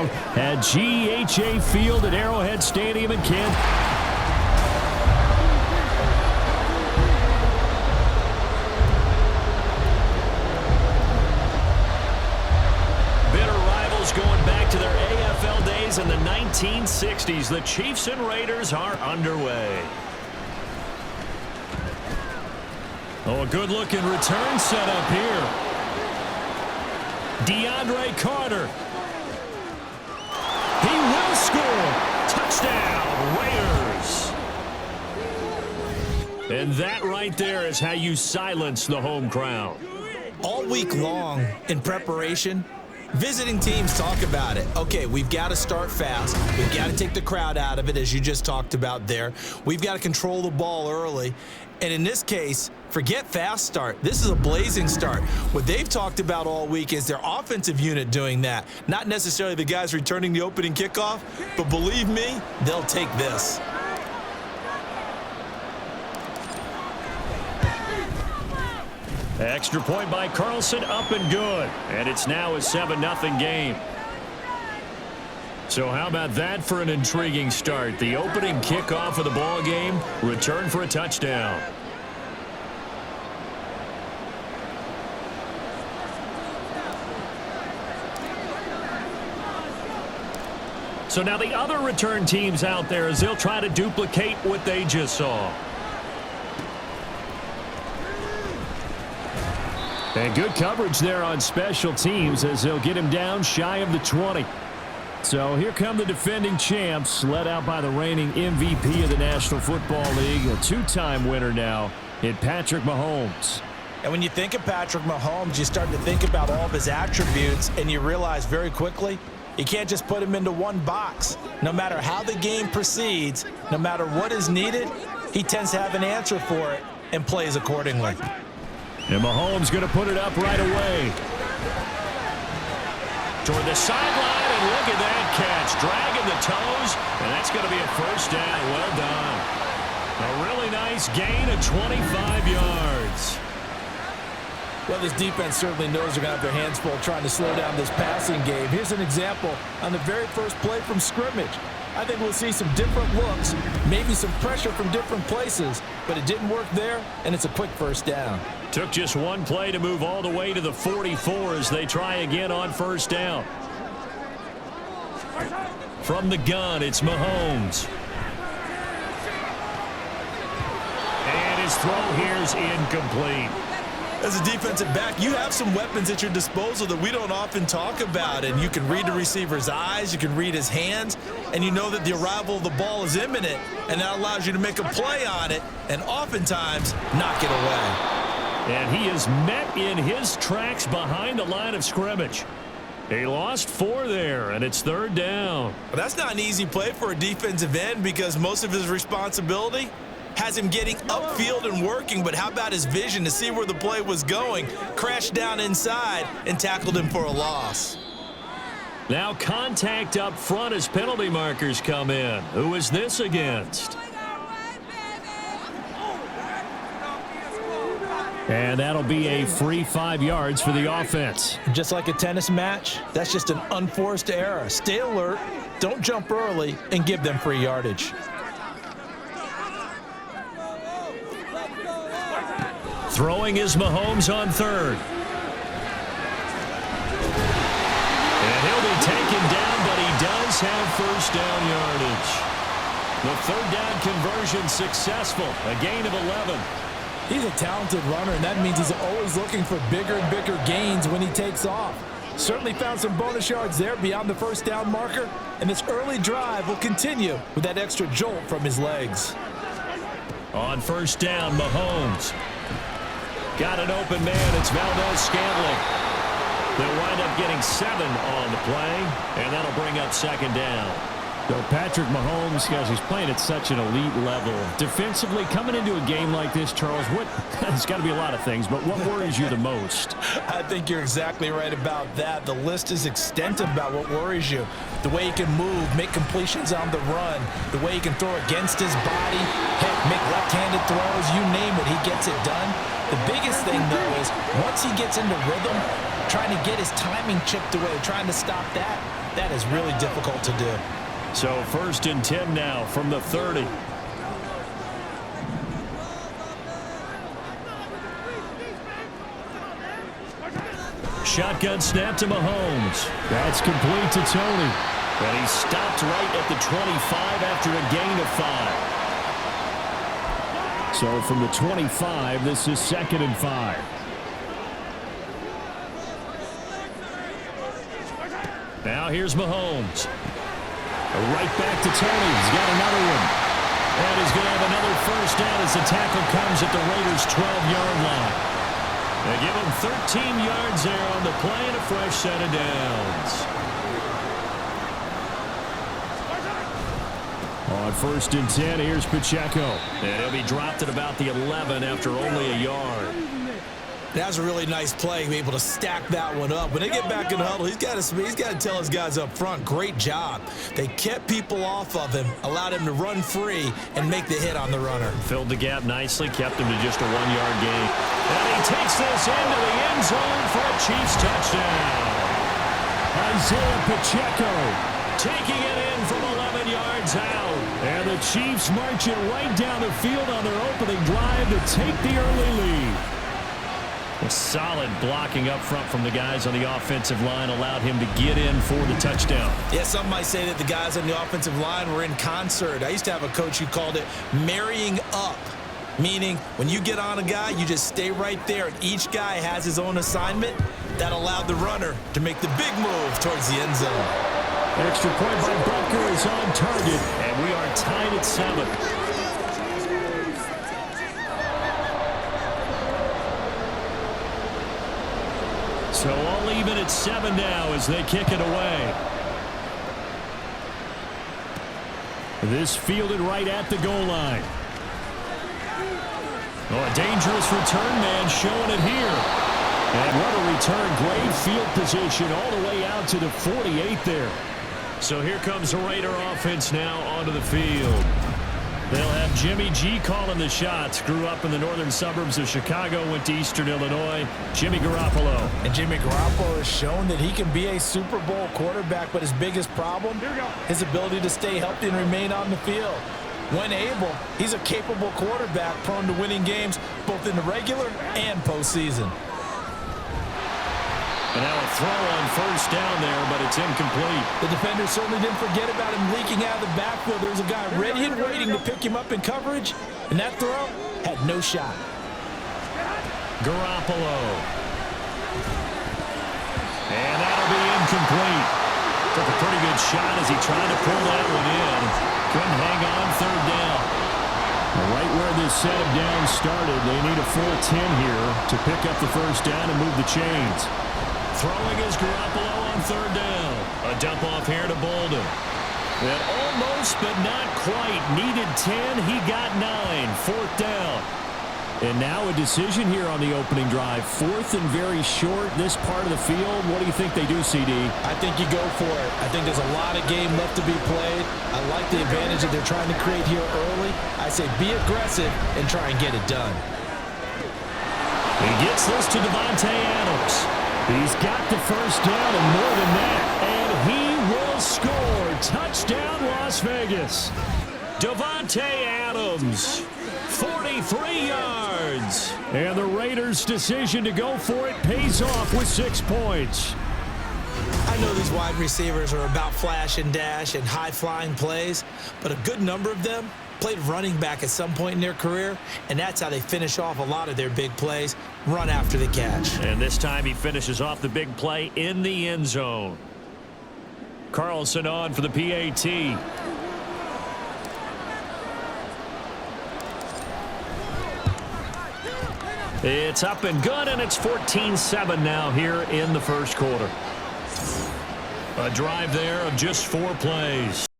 down at GEHA Field at Arrowhead Stadium in Kansas. Going back to their AFL days in the 1960s, the Chiefs and Raiders are underway. Oh, a good-looking return set up here. DeAndre Carter. He will score. Touchdown, Raiders. And that right there is how you silence the home crowd. All week long in preparation, visiting teams talk about it. Okay, we've got to start fast. We've got to take the crowd out of it, as you just talked about there. We've got to control the ball early. And in this case, forget fast start. This is a blazing start. What they've talked about all week is their offensive unit doing that. Not necessarily the guys returning the opening kickoff, but believe me, they'll take this. Extra point by Carlson, up and good. And it's now a 7-0 game. So how about that for an intriguing start? The opening kickoff of the ball game, return for a touchdown. So now the other return teams out there as they'll try to duplicate what they just saw. And good coverage there on special teams as they'll get him down shy of the 20. So here come the defending champs, led out by the reigning MVP of the National Football League, a two-time winner now in Patrick Mahomes. And when you think of Patrick Mahomes, you start to think about all of his attributes, and you realize very quickly you can't just put him into one box. No matter how the game proceeds, no matter what is needed, he tends to have an answer for it and plays accordingly. And Mahomes going to put it up right away. Toward the sideline, and look at that catch. Dragging the toes, and that's going to be a first down. Well done. A really nice gain of 25 yards. Well, this defense certainly knows they're going to have their hands full trying to slow down this passing game. Here's an example on the very first play from scrimmage. I think we'll see some different looks, maybe some pressure from different places, but it didn't work there, and it's a quick first down. Took just one play to move all the way to the 44 as they try again on first down. From the gun, it's Mahomes. And his throw here is incomplete. As a defensive back, you have some weapons at your disposal that we don't often talk about, and you can read the receiver's eyes, you can read his hands, and you know that the arrival of the ball is imminent, and that allows you to make a play on it and oftentimes knock it away. And he is met in his tracks behind the line of scrimmage. He lost 4 there, and it's third down. Well, that's not an easy play for a defensive end because most of his responsibility has him getting upfield and working, but how about his vision to see where the play was going, crashed down inside, and tackled him for a loss. Now contact up front as penalty markers come in. Who is this against? And that'll be a free 5 yards for the offense. Just like a tennis match, that's just an unforced error. Stay alert, don't jump early, and give them free yardage. Throwing is Mahomes on third. And he'll be taken down, but he does have first down yardage. The third down conversion successful, a gain of 11. He's a talented runner, and that means he's always looking for bigger and bigger gains when he takes off. Certainly found some bonus yards there beyond the first down marker, and this early drive will continue with that extra jolt from his legs. On first down, Mahomes. Got an open man. It's Valdez-Scantling. They'll wind up getting 7 on the play, and that'll bring up second down. So Patrick Mahomes, guys, he's playing at such an elite level. Defensively, coming into a game like this, Charles, it's got to be a lot of things, but what worries you the most? I think you're exactly right about that. The list is extensive about what worries you. The way he can move, make completions on the run, the way he can throw against his body, heck, make left-handed throws, you name it, he gets it done. The biggest thing, though, is once he gets into rhythm, trying to get his timing chipped away, trying to stop that. That is really difficult to do. So 1st and 10 now from the 30. Shotgun snap to Mahomes. That's complete to Tony. And he stopped right at the 25 after a gain of 5. So from the 25, this is 2nd and 5. Now here's Mahomes. Right back to Tony. He's got another one. And he's going to have another 1st down as the tackle comes at the Raiders' 12-yard line. They give him 13 yards there on the play and a fresh set of downs. On 1st and 10, here's Pacheco. And he'll be dropped at about the 11 after only a yard. That's a really nice play, be able to stack that one up. When they get back in the huddle, he's got to tell his guys up front, great job. They kept people off of him, allowed him to run free and make the hit on the runner. Filled the gap nicely, kept him to just a 1-yard gain. And he takes this into the end zone for a Chiefs touchdown. Isaiah Pacheco taking it in from 11 yards out. And the Chiefs march it right down the field on their opening drive to take the early lead. A solid blocking up front from the guys on the offensive line allowed him to get in for the touchdown. Yeah, some might say that the guys on the offensive line were in concert. I used to have a coach who called it marrying up, meaning when you get on a guy, you just stay right there, and each guy has his own assignment. That allowed the runner to make the big move towards the end zone. Extra point by Butker is on target, and we are tied at 7. So all even at 7 now as they kick it away. This fielded right at the goal line. Oh, a dangerous return man showing it here. And what a return. Great field position all the way out to the 48 there. So here comes the Raider offense now onto the field. They'll have Jimmy G calling the shots. Grew up in the northern suburbs of Chicago, went to Eastern Illinois. Jimmy Garoppolo. And Jimmy Garoppolo has shown that he can be a Super Bowl quarterback, but his biggest problem, his ability to stay healthy and remain on the field. When able, he's a capable quarterback prone to winning games both in the regular and postseason. And now a throw on 1st down there, but it's incomplete. The defender certainly didn't forget about him leaking out of the backfield. There's a guy ready and waiting to pick him up in coverage, and that throw had no shot. Garoppolo. And that'll be incomplete. Took a pretty good shot as he tried to pull that one in. Couldn't hang on 3rd down. Right where this set of downs started, they need a full 10 here to pick up the 1st down and move the chains. Throwing is Garoppolo on 3rd down. A dump off here to Bolden. And almost, but not quite. Needed 10. He got 9. 4th down. And now a decision here on the opening drive. 4th and very short. This part of the field. What do you think they do, CD? I think you go for it. I think there's a lot of game left to be played. I like the advantage that they're trying to create here early. I say be aggressive and try and get it done. He gets this to Davante Adams. He's got the 1st down and more than that. And he will score. Touchdown, Las Vegas. Davante Adams, 43 yards. And the Raiders' decision to go for it pays off with 6 points. I know these wide receivers are about flash and dash and high-flying plays, but a good number of them played running back at some point in their career, and that's how they finish off a lot of their big plays, run after the catch. And this time he finishes off the big play in the end zone. Carlson on for the PAT. It's up and good, and it's 14-7 now here in the 1st quarter. A drive there of just 4 plays.